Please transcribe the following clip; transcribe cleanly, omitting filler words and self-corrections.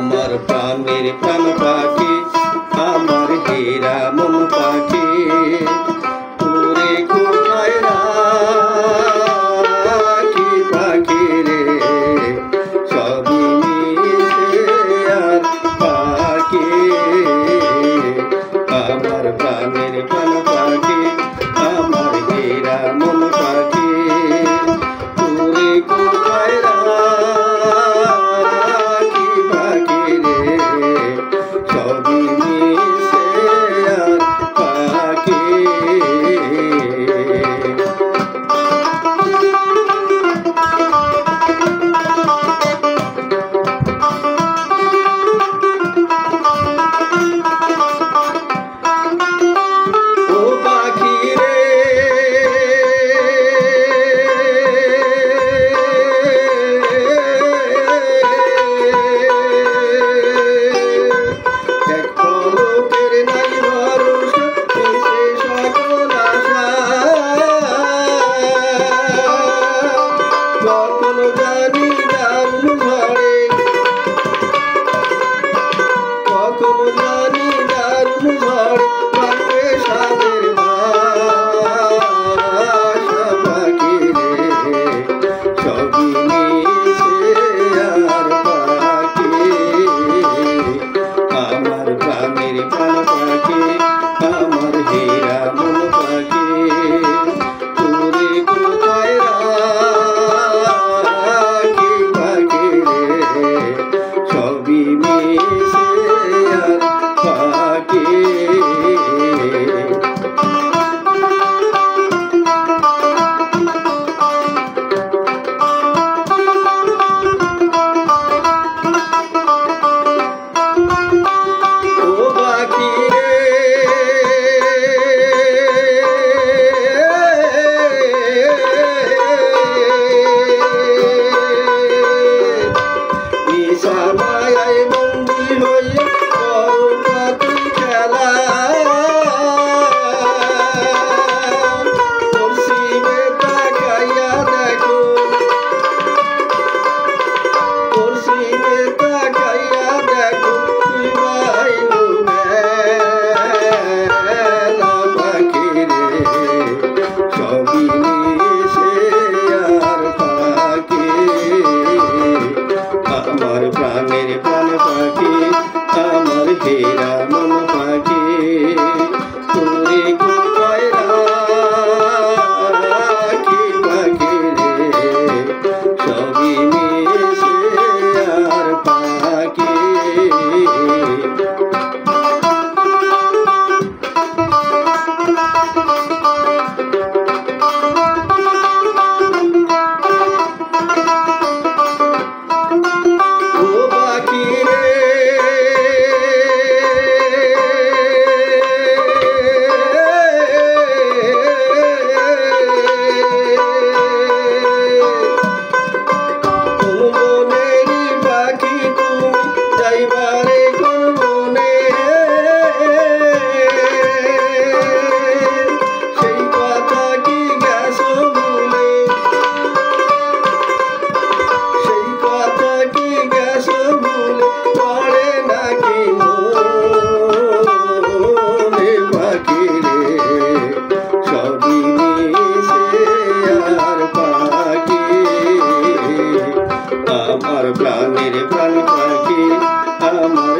আমার প্রাণের প্রাণ পাখি, আমার হেরা মন পাখি, তোরে কোথায় রাখি পাখি রে, সবই মিশে আর পাখি। আমার প্রাণের প্রাণ পাখি, আমার হেরা মন পাখি, তোরে কোথায় রাখি পাখি রে, সবই মিশে আর পাখি। আমার হেরা মন পাখি, তোরে কোথায় রাখি পাখি রে, সবই মিশে আর পাখি। মায়ায় বন্দী হইয়া করো খেলা, পশ্চিমে তাকাইয়া দেখো, পশ্চিমে তাকাইয়া দেখো, বাইলু মেলা পাখি রে, সবই মিশে আর পাখি। আমার প্রাণের প্রাণ পাখি, আমার হেরা মন পাখি, তোরে কোথায় রাখি পাখি রে, সবই মিশে আর পাখি। আমার প্রাণের প্রাণ পাখি, আমার